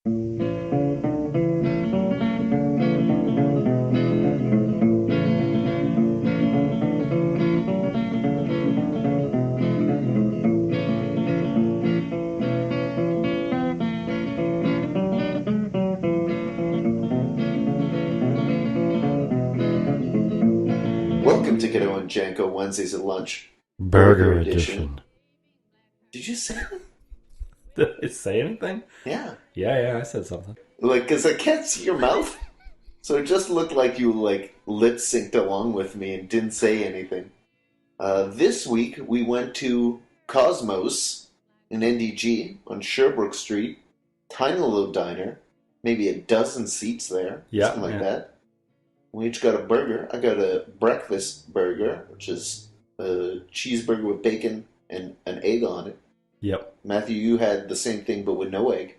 Welcome to Kiddo and Janko Wednesdays at Lunch, Burger Burger Edition. edition. Did you say that? Did I say anything? Yeah. Yeah, I said something. Because I can't see your mouth, so it just looked like you lip synced along with me and didn't say anything. This week we went to Cosmos in NDG on Sherbrooke Street. Tiny little diner, maybe a dozen seats there, Yeah, something like yeah. that. We each got a burger. I got a breakfast burger, which is a cheeseburger with bacon and an egg on it. Yep. Matthew, you had the same thing but with no egg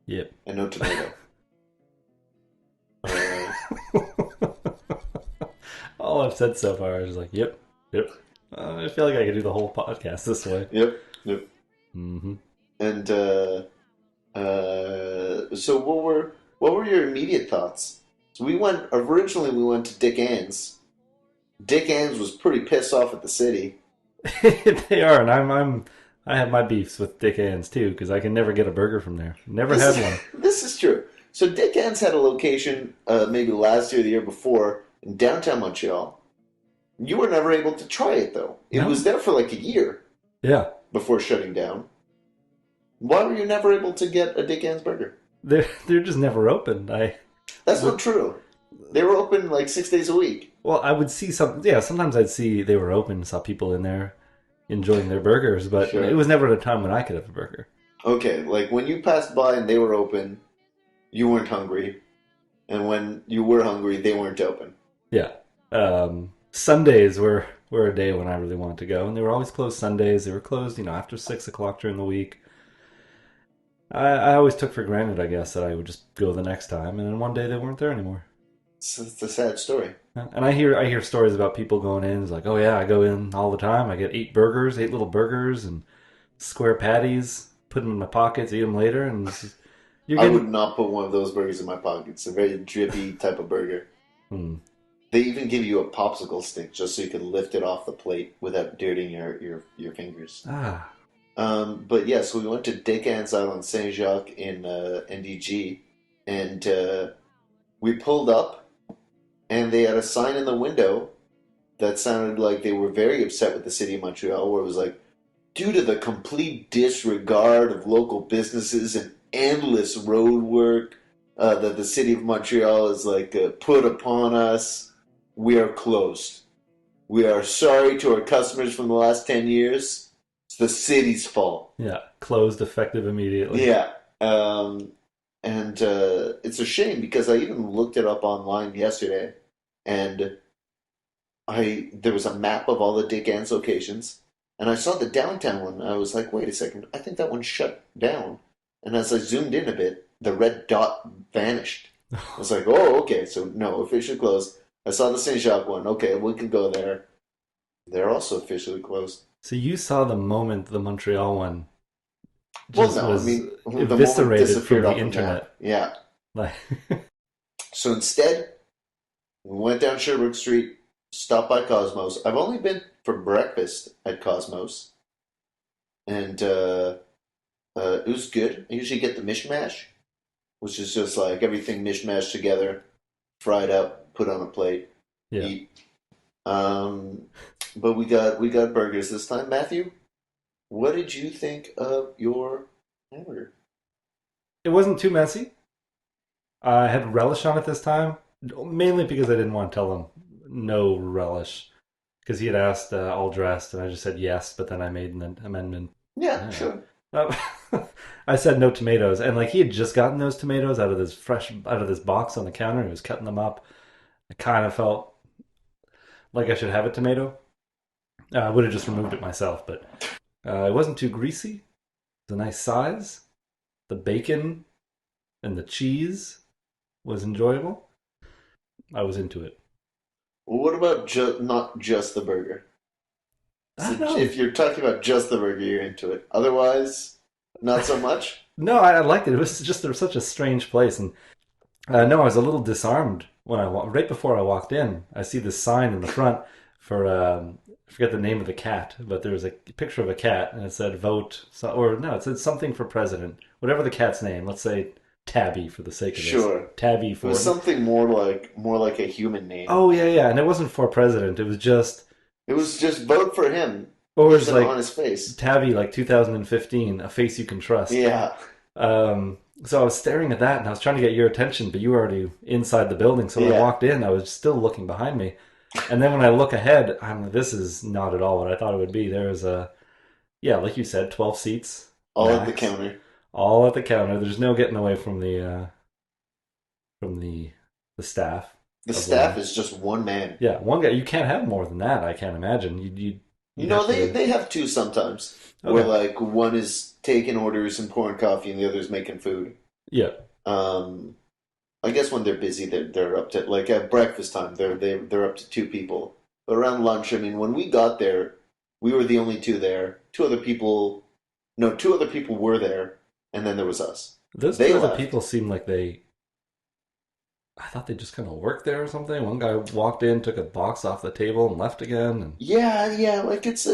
Yep. and no tomato. Uh, All I've said so far is like, yep. I feel like I could do the whole podcast this way. yep. Mm-hmm. And so what were your immediate thoughts? So originally we went to Dic Ann's. Dic Ann's was pretty pissed off at the city. They are, and I have my beefs with Dic Ann's too because I can never get a burger from there. Never This had is one. this is true. So Dic Ann's had a location maybe last year, or the year before, in downtown Montreal. You were never able to try it though. It No. was there for like a year Yeah, before shutting down. Why were you never able to get a Dic Ann's burger? they're just never open. I That's not would true. They were open like 6 days a week. well, I would see some. Yeah, sometimes I'd see they were open, saw people in there enjoying their burgers, but it Sure. was never at a time when I could have a burger. Okay, like when you passed by and they were open, you weren't hungry. And when you were hungry, they weren't open. Yeah. Sundays were a day when I really wanted to go, and they were always closed Sundays. They were closed, after 6 o'clock during the week. I always took for granted, I guess, that I would just go the next time, and then one day they weren't there anymore. It's a sad story. And I hear stories about people going in. It's like, oh yeah, I go in all the time. I get 8 little burgers, and square patties. Put them in my pockets, eat them later, and you're I would getting. not put one of those burgers in my pocket. It's a very drippy type of burger. Hmm. They even give you a popsicle stick just so you can lift it off the plate without dirtying your fingers. Ah, But yeah, so we went to Dic Ann's out on Saint Jacques in NDG, and we pulled up, and they had a sign in the window that sounded like they were very upset with the city of Montreal, where it was like, due to the complete disregard of local businesses and endless road work that the city of Montreal has put upon us, we are closed. We are sorry to our customers from the last 10 years. It's the city's fault. yeah, closed effective immediately. Yeah. And it's a shame because I even looked it up online yesterday, and there was a map of all the Dic Ann's locations, and I saw the downtown one. I was like, wait a second, I think that one shut down. And as I zoomed in a bit, the red dot vanished. I was like, oh, okay, so no, officially closed. I saw the Saint Jacques one. Okay, we can go there. They're also officially closed. So you saw the moment the Montreal one Well, just no, I was mean, the moment eviscerated disappeared from the off the map. internet. Yeah. Like, So instead, we went down Sherbrooke Street, stopped by Cosmos. I've only been for breakfast at Cosmos, and it was good. I usually get the mishmash, which is just like everything mishmashed together, fried up, put on a plate, yeah, eat. Um, but we got burgers this time. Matthew, what did you think of your hamburger? it wasn't too messy. I had relish on it this time, mainly because I didn't want to tell him no relish because he had asked all dressed, and I just said yes, but then I made an amendment. Yeah, Yeah. sure. Uh, I said no tomatoes, and like he had just gotten those tomatoes out of this box on the counter. He was cutting them up. I kind of felt like I should have a tomato. I would have just removed it myself, but it wasn't too greasy. It's a nice size. The bacon and the cheese was enjoyable. I was into it. Well, what about not just the burger? I So don't know. if you're talking about just the burger, you're into it. Otherwise, not so much. No, I liked it. It was just there was such a strange place, and no, I was a little disarmed when right before I walked in. I see this sign in the front for I forget the name of the cat, but there was a picture of a cat, and it said "vote," so, or no, it said something for president, whatever the cat's name. Let's say Tabby for the sake of this. Sure. Tabby It was for. something more like a human name. Oh yeah, yeah, and it wasn't for president. It was just, It was just vote for him. or it was Just an like honest face. Tabby, like 2015, a face you can trust. Yeah. So I was staring at that and I was trying to get your attention, but you were already inside the building. So when I Yeah. walked in, I was still looking behind me. And then when I look ahead, I'm like, this is not at all what I thought it would be. There's yeah, like you said, 12 seats All at the max, counter. all at the counter. There's no getting away from the staff The of the staff lounge. is just one man. Yeah, one guy. You can't have more than that. I can't imagine. You'd No, have to. they have two sometimes, where Okay. like one is taking orders and pouring coffee, and the other's making food. Yeah. Um, I guess when they're busy, they're up to like at breakfast time, they're up to two people. But around lunch, I mean, when we got there, we were the only two there. Two other people, no, two other people were there, and then there was us. Those They two other left. people seem like they I thought they just kind of worked there or something. One guy walked in, took a box off the table, and left again. And Yeah, yeah, like it's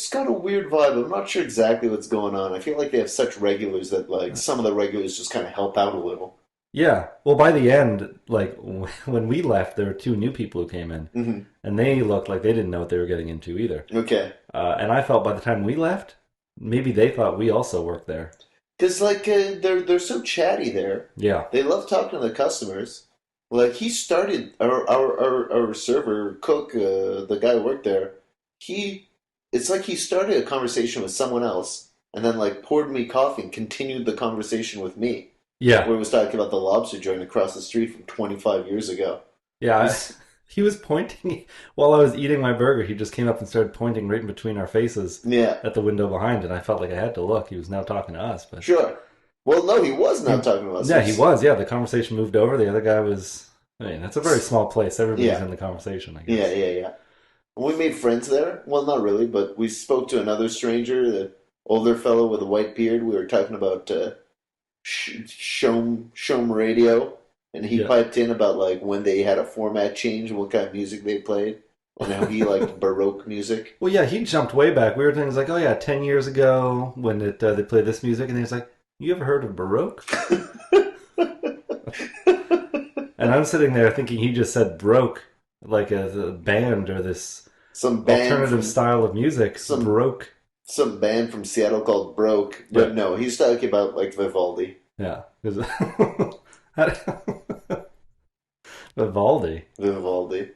got a weird vibe. I'm not sure exactly what's going on. I feel like they have such regulars that like some of the regulars just kind of help out a little. yeah, well, by the end, like when we left, there were two new people who came in, Hmm. and they looked like they didn't know what they were getting into either. Okay. And I felt by the time we left, maybe they thought we also worked there. Because like they're so chatty there. Yeah, They love talking to the customers. Like he started our server cook, the guy who worked there. He it's like he started a conversation with someone else and then like poured me coffee and continued the conversation with me. yeah, Where he was talking about the lobster joint across the street from 25 years ago. It yeah. was He was pointing while I was eating my burger. He just came up and started pointing right in between our faces yeah, at the window behind, and I felt like I had to look. He was now talking to us, but sure. Well, no, he was he, not talking to us. He yeah, he was, was. Yeah, the conversation moved over. The other guy was. I mean, it's a very small place. Everybody's yeah, in the conversation, I yeah, guess. yeah, yeah. We made friends there. Well, not really, but we spoke to another stranger, the older fellow with a white beard. We were talking about Shom Radio, and he Yeah. piped in about like when they had a format change and what kind of music they played, and how he liked baroque music. Well, yeah, he jumped way back. We were things like, oh yeah, 10 years ago when they played this music, and he was like, "You ever heard of baroque?" And I'm sitting there thinking he just said broke, like a band or this some band alternative from style of music, some baroque. some band from Seattle called Broke, Yeah, but no, he's talking about like Vivaldi. yeah. Vivaldi. Vivaldi,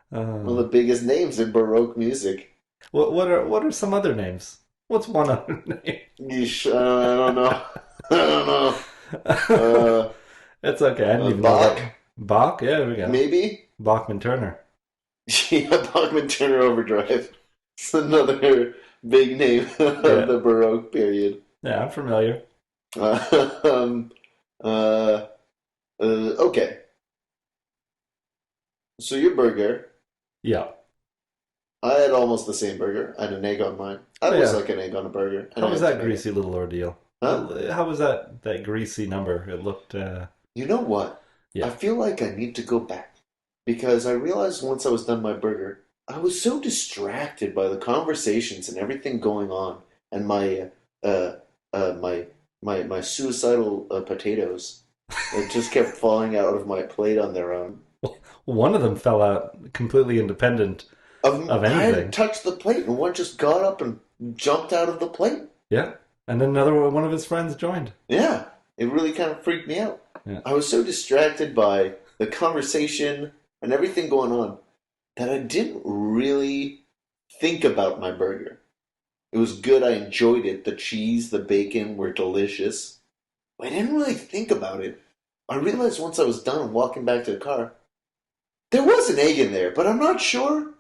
one of Uh, the biggest names in baroque music. what are some other names? What's one other name? Yeesh, I don't know. I don't know. It's okay. I didn't even know Bach, that. Bach? Yeah, there we go. maybe. Bachman Turner. Yeah, Bachman Turner Overdrive. It's another big name of Yeah. the Baroque period. Yeah, I'm familiar. Um, uh, okay, so your burger, Yeah. I had almost the same burger. I had an egg on mine. I Oh, always yeah. like an egg on a burger, and How I was had that tomato. greasy little ordeal? Huh? How was that greasy number? It looked, You know what? I yeah. feel like I need to go back because I realized once I was done my burger, I was so distracted by the conversations and everything going on, and uh, my suicidal potatoes that just kept falling out of my plate on their own. One of them fell out completely independent of I hadn't anything. touched the plate, and one just got up and jumped out of the plate. Yeah. And then one of his friends joined. Yeah, it really kind of freaked me out. Yeah. I was so distracted by the conversation and everything going on that I didn't really think about my burger. It was good, I enjoyed it. The cheese, the bacon were delicious. But I didn't really think about it. I realized once I was done walking back to the car, there was an egg in there, but I'm not sure.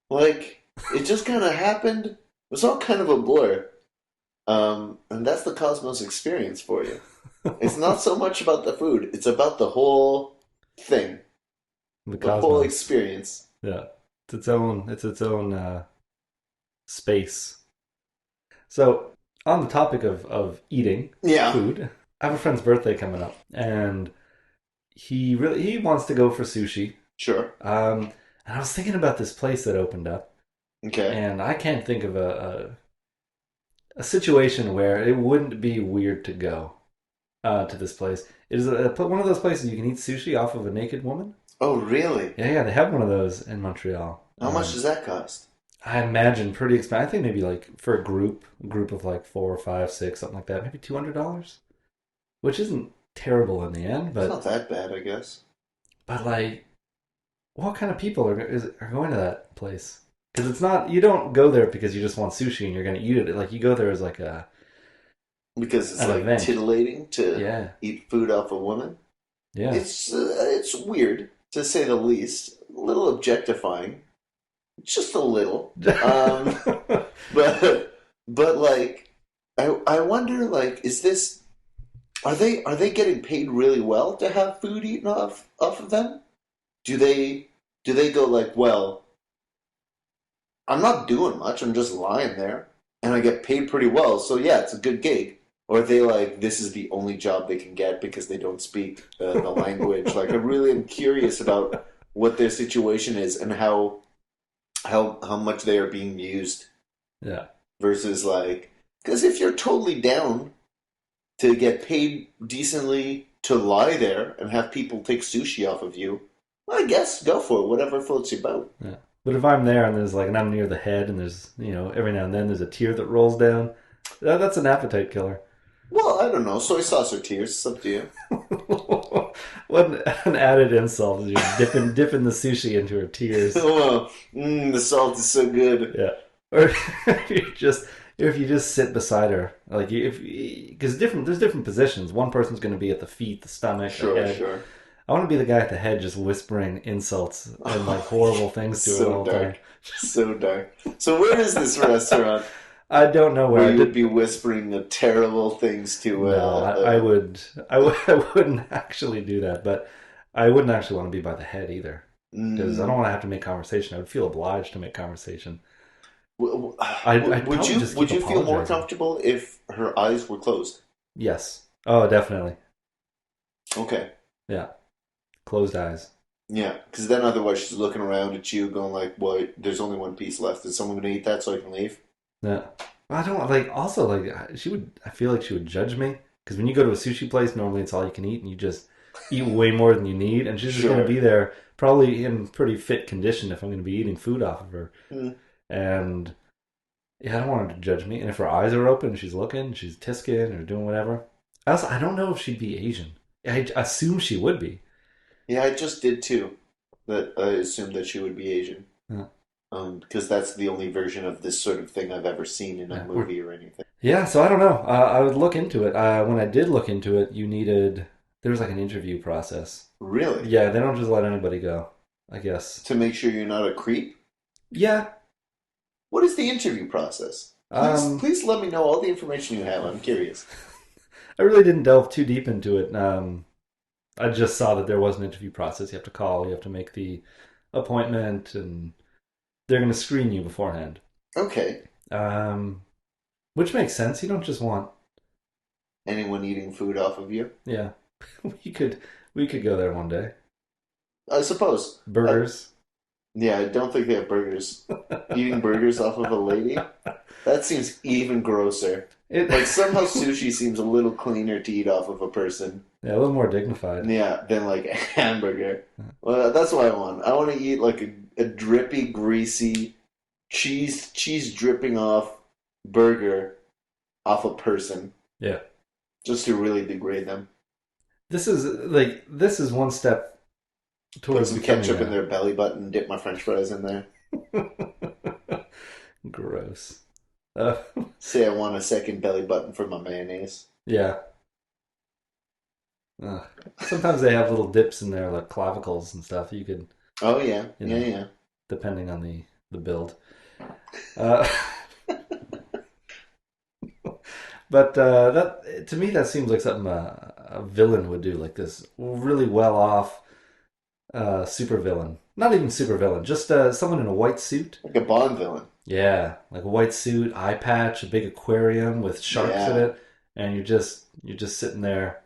Like, it just kind of happened. It was all kind of a blur. And that's the Cosmos experience for you. It's not so much about the food, it's about the whole thing, The the whole Cosmos. experience. Yeah. It's its own space. So on the topic of eating Yeah, food, I have a friend's birthday coming up, and he wants to go for sushi. sure. And I was thinking about this place that opened up, Okay. and I can't think of a situation where it wouldn't be weird to go to this place. It is one of those places you can eat sushi off of a naked woman. Oh, really? Yeah, yeah, they have one of those in Montreal. How much does that cost? I imagine pretty expensive. I think maybe like for a group of like four or five, six, something like that, maybe $200, which isn't terrible in the end. It's not that bad, I guess. But like, what kind of people are going to that place? Because it's not, you don't go there because you just want sushi and you're going to eat it. Like you go there as like a Because it's an like event. titillating to Yeah, eat food off a woman. yeah. It's weird to say the least. A little objectifying, just a little. Um, but like, I wonder like, is this are they getting paid really well to have food eaten off of them? Do they do they go like, well, I'm not doing much. I'm just lying there, and I get paid pretty well. So yeah, it's a good gig. Or are they like, this is the only job they can get because they don't speak the language? Like, I really am curious about what their situation is and how much they are being used Yeah. versus like, because if you're totally down to get paid decently to lie there and have people take sushi off of you, well, I guess go for it. Whatever floats your boat. Yeah. But if I'm there and there's like, and I'm near the head and there's, every now and then there's a tear that rolls down, that's an appetite killer. Well, I don't know. Soy sauce or tears. It's up to you. What an added insult is you're dipping the sushi into her tears. Oh, the salt is so good. Yeah. Or if you just sit beside her, like if because there's different positions. One person's going to be at the feet, the stomach, the Sure, head. sure. I want to be the guy at the head, just whispering insults and like horrible things to her So all the time. dark. So dark. So where is this restaurant I don't know where where I you would did. be whispering the terrible things to No, I wouldn't actually do that, but I wouldn't actually want to be by the head either, because I don't mm, want to have to make conversation. I would feel obliged to make conversation. w- I'd would probably you just keep feel more apologizing. comfortable if her eyes were closed? Yes. Oh, definitely. Okay. Yeah. Closed eyes. Yeah, because then otherwise she's looking around at you, going like, "What? There's only one piece left. Is someone going to eat that so I can leave?" Yeah. I don't like. Also, like she would. I feel like she would judge me because when you go to a sushi place, normally it's all you can eat, and you just eat way more than you need. And she's just going to Sure. be there, probably in pretty fit condition if I'm going to be eating food off of her. Mm. And yeah, I don't want her to judge me. And if her eyes are open, she's looking, she's tisking or doing whatever. Also, I don't know if she'd be Asian. I assume she would be. Yeah, I just did too. That I assumed that she would be Asian. Yeah. Because that's the only version of this sort of thing I've ever seen in a Yeah. movie or anything. Yeah, so I don't know. I would look into it. When I did look into it, there was like an interview process. Really? Yeah, they don't just let anybody go, I guess. To make sure you're not a creep? Yeah. What is the interview process? Um, Please let me know all the information you have. I'm curious. I really didn't delve too deep into it. I just saw that there was an interview process. You have to call, you have to make the appointment, and they're going to screen you beforehand. Okay. Um, which makes sense. You don't just want, Anyone eating food off of you? yeah. we could we could go there one day. I suppose. Burgers. Yeah, I don't think they have burgers. Eating burgers off of a lady? That seems even grosser. It Like somehow sushi seems a little cleaner to eat off of a person. yeah, a little more dignified. Yeah, than like a hamburger. Well, that's what I want. I want to eat like a drippy, greasy, cheese dripping off burger off a person, Yeah. just to really degrade them. This is one step Put towards some becoming ketchup in their belly button, dip my French fries in there. gross. Uh, Say I want a second belly button for my mayonnaise. yeah. Sometimes they have little dips in there, like clavicles and stuff. You could, Oh yeah, you yeah, know, yeah. depending on the build. Uh, but that to me that seems like something a villain would do, like this really well off super villain. Not even super villain, just someone in a white suit. Like a Bond villain. Yeah, like a white suit, eye patch, a big aquarium with sharks in Yeah. it, and you're just sitting there